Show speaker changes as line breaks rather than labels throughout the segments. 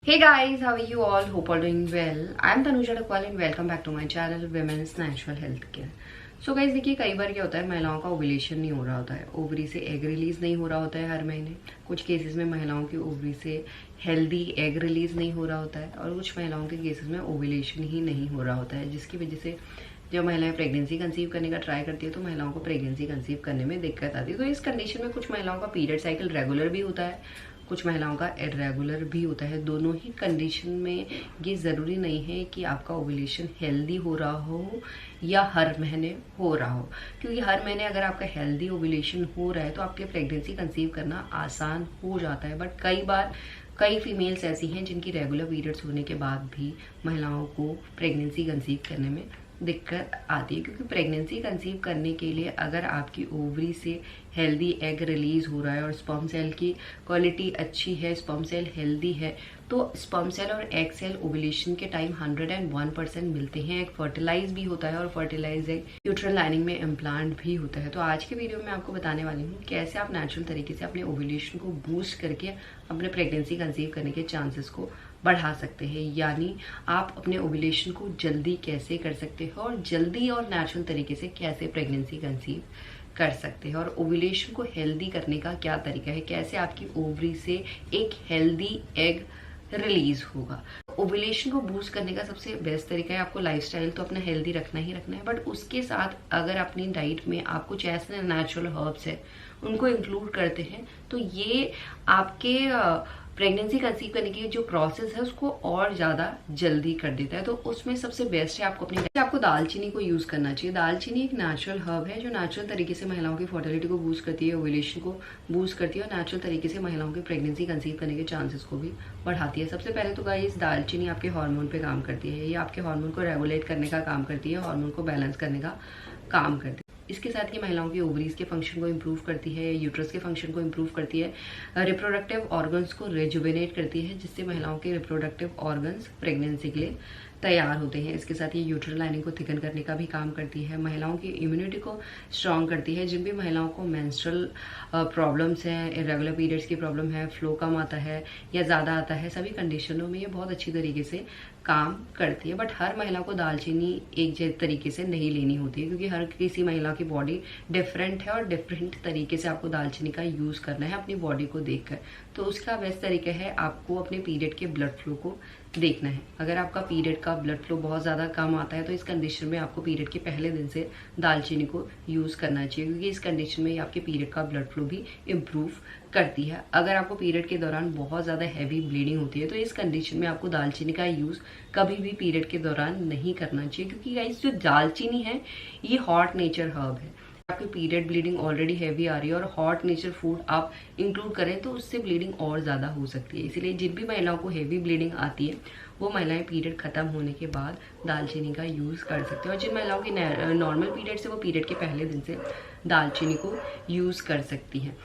Hey guys, how are you all? Hope all doing well. I'm Tanuja Dakwal and welcome back to my channel Women's Natural Health Care. So guys देखिए कई बार क्या होता है महिलाओं का ovulation नहीं हो रहा होता है, ओवरी से एग रिलीज नहीं हो रहा होता है हर महीने। कुछ केसेस में महिलाओं की ओवरी से हेल्दी एग रिलीज नहीं हो रहा होता है और कुछ महिलाओं के केसेस में ओव्यूलेशन ही नहीं हो रहा होता है, जिसकी वजह से जब महिलाएं प्रेगनेंसी कंसीव करने का ट्राई करती है तो महिलाओं को प्रेगनेंसी कंसीव करने में दिक्कत आती है। तो इस कंडीशन में कुछ महिलाओं का पीरियड साइकिल रेगुलर भी होता है, कुछ महिलाओं का इरेगुलर भी होता है। दोनों ही कंडीशन में ये ज़रूरी नहीं है कि आपका ओव्यूलेशन हेल्दी हो रहा हो या हर महीने हो रहा हो, क्योंकि हर महीने अगर आपका हेल्दी ओव्यूलेशन हो रहा है तो आपके प्रेगनेंसी कंसीव करना आसान हो जाता है। बट कई फीमेल्स ऐसी हैं जिनकी रेगुलर पीरियड्स होने के बाद भी महिलाओं को प्रेगनेंसी कंसीव करने में दिक्कत आती है, क्योंकि प्रेगनेंसी कंसीव करने के लिए अगर आपकी ओवरी से हेल्दी एग रिलीज हो रहा है और स्पर्म सेल की क्वालिटी अच्छी है, स्पर्म सेल हेल्दी है, तो स्पर्म सेल और एग सेल ओव्यूलेशन के टाइम 101% मिलते हैं। एग फर्टिलाइज भी होता है और फर्टिलाइज एग यूट्रल लाइनिंग में इम्प्लांट भी होता है। तो आज के वीडियो में आपको बताने वाली हूँ कैसे आप नेचुरल तरीके से अपने ओव्यूलेशन को बूस्ट करके अपने प्रेगनेंसी कंसीव करने के चांसेस को बढ़ा सकते हैं, यानी आप अपने ओव्यूलेशन को जल्दी कैसे कर सकते हो और जल्दी और नेचुरल तरीके से कैसे प्रेगनेंसी कंसीव कर सकते हैं। और ओव्यूलेशन को हेल्दी करने का क्या तरीका है, कैसे आपकी ओवरी से एक हेल्दी एग रिलीज होगा। ओव्यूलेशन को बूस्ट करने का सबसे बेस्ट तरीका है, आपको लाइफस्टाइल तो अपना हेल्दी रखना ही रखना है, बट उसके साथ अगर अपनी डाइट में आप कुछ ऐसे नेचुरल हर्ब्स है उनको इंक्लूड करते हैं तो ये आपके प्रेगनेंसी कंसीव करने की जो प्रोसेस है उसको और ज़्यादा जल्दी कर देता है। तो उसमें सबसे बेस्ट है आपको दालचीनी को यूज़ करना चाहिए। दालचीनी एक नेचुरल हर्ब है जो नेचुरल तरीके से महिलाओं की फर्टिलिटी को बूस्ट करती है, ओव्यूलेशन को बूस्ट करती है और नेचुरल तरीके से महिलाओं की प्रेगनेंसी कंसीव करने के चांसेस को भी बढ़ाती है। सबसे पहले तो गाइस दालचीनी आपके हार्मोन पे काम करती है, ये आपके हार्मोन को रेगुलेट करने का काम करती है, हार्मोन को बैलेंस करने का काम करती है। इसके साथ ही महिलाओं की ओवरीज के फंक्शन को इम्प्रूव करती है, यूट्रस के फंक्शन को इम्प्रूव करती है, रिप्रोडक्टिव ऑर्गन्स को रिजुवेनेट करती है, जिससे महिलाओं के रिप्रोडक्टिव ऑर्गन्स प्रेगनेंसी के लिए तैयार होते हैं। इसके साथ ही यूट्रल लाइनिंग को थिकन करने का भी काम करती है, महिलाओं की इम्यूनिटी को स्ट्रॉन्ग करती है। जिन भी महिलाओं को मेंस्ट्रुअल प्रॉब्लम्स हैं, इरेगुलर पीरियड्स की प्रॉब्लम है, फ्लो कम आता है या ज़्यादा आता है, सभी कंडीशनों में ये बहुत अच्छी तरीके से काम करती है। बट हर महिला को दालचीनी एक तरीके से नहीं लेनी होती है, क्योंकि हर किसी महिला की बॉडी डिफरेंट है और डिफरेंट तरीके से आपको दालचीनी का यूज़ करना है अपनी बॉडी को देखकर। तो उसका बेस्ट तरीका है आपको अपने पीरियड के ब्लड फ्लो को देखना है। अगर आपका पीरियड का ब्लड फ्लो बहुत ज़्यादा कम आता है तो इस कंडीशन में आपको पीरियड के पहले दिन से दालचीनी को यूज़ करना चाहिए, क्योंकि इस कंडीशन में आपके पीरियड का ब्लड फ्लो भी इम्प्रूव करती है। अगर आपको पीरियड के दौरान बहुत ज़्यादा हैवी ब्लीडिंग होती है तो इस कंडीशन में आपको दालचीनी का यूज़ कभी भी पीरियड के दौरान नहीं करना चाहिए, क्योंकि गाइस जो दालचीनी है ये हॉट नेचर हर्ब है। आपकी पीरियड ब्लीडिंग ऑलरेडी हैवी आ रही है और हॉट नेचर फूड आप इंक्लूड करें तो उससे ब्लीडिंग और ज़्यादा हो सकती है। इसलिए जिन भी महिलाओं को हैवी ब्लीडिंग आती है वो महिलाएं पीरियड खत्म होने के बाद दालचीनी का यूज़ कर सकते हैं, और जिन महिलाओं की नॉर्मल पीरियड से वो पीरियड के पहले दिन से दालचीनी को यूज़ कर सकती हैं।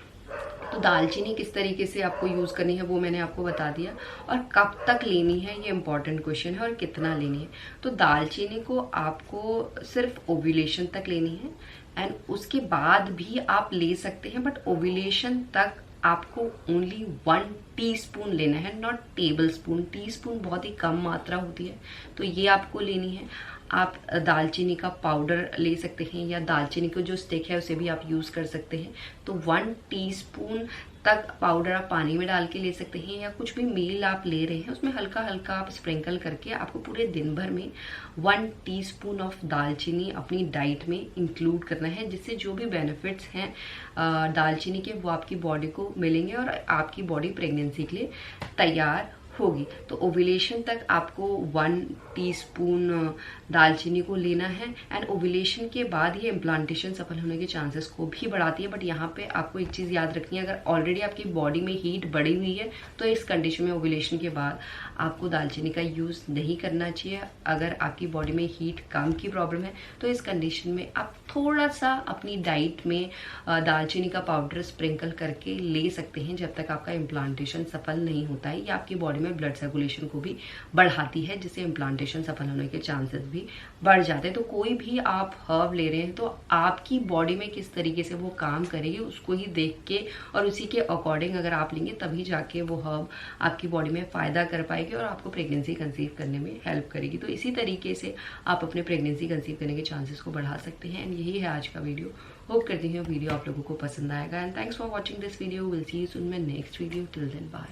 तो दालचीनी किस तरीके से आपको यूज़ करनी है वो मैंने आपको बता दिया, और कब तक लेनी है ये इंपॉर्टेंट क्वेश्चन है, और कितना लेनी है। तो दालचीनी को आपको सिर्फ ओव्यूलेशन तक लेनी है एंड उसके बाद भी आप ले सकते हैं, बट ओव्यूलेशन तक आपको ओनली 1 टीस्पून लेना है, नॉट टेबल स्पून। टीस्पून बहुत ही कम मात्रा होती है तो ये आपको लेनी है। आप दालचीनी का पाउडर ले सकते हैं या दालचीनी को जो स्टिक है उसे भी आप यूज़ कर सकते हैं। तो 1 टीस्पून तक पाउडर आप पानी में डाल के ले सकते हैं, या कुछ भी मील आप ले रहे हैं उसमें हल्का हल्का आप स्प्रिंकल करके आपको पूरे दिन भर में 1 टीस्पून ऑफ दालचीनी अपनी डाइट में इंक्लूड करना है, जिससे जो भी बेनिफिट्स हैं दालचीनी के वो आपकी बॉडी को मिलेंगे और आपकी बॉडी प्रेगनेंसी के लिए तैयार होगी। तो ओव्यूलेशन तक आपको 1 टीस्पून दालचीनी को लेना है एंड ओव्यूलेशन के बाद ये इम्प्लांटेशन सफल होने के चांसेस को भी बढ़ाती है। बट यहाँ पे आपको एक चीज़ याद रखनी है, अगर ऑलरेडी आपकी बॉडी में हीट बढ़ी हुई है तो इस कंडीशन में ओव्यूलेशन के बाद आपको दालचीनी का यूज़ नहीं करना चाहिए। अगर आपकी बॉडी में हीट कम की प्रॉब्लम है तो इस कंडीशन में आप थोड़ा सा अपनी डाइट में दालचीनी का पाउडर स्प्रिंकल करके ले सकते हैं जब तक आपका इम्प्लांटेशन सफल नहीं होता है या आपकी बॉडी में में ब्लड सर्कुलेशन को भी बढ़ाती है, जिससे इम्प्लांटेशन सफल होने के चांसेस भी बढ़ जाते हैं। तो कोई भी आप हर्ब ले रहे हैं तो आपकी बॉडी में किस तरीके से वो काम करेगी उसको ही देख के और उसी के अकॉर्डिंग अगर आप लेंगे तभी जाके वो हर्ब आपकी बॉडी में फ़ायदा कर पाएगी और आपको प्रेगनेंसी कंसीव करने में हेल्प करेगी। तो इसी तरीके से आप अपने प्रेगनेंसी कंसीव करने के चांसेस को बढ़ा सकते हैं। एंड यही है आज का वीडियो। होप करती हूँ वीडियो आप लोगों को पसंद आएगा। And thanks for watching this video. Will see you soon my next video. Till then bye.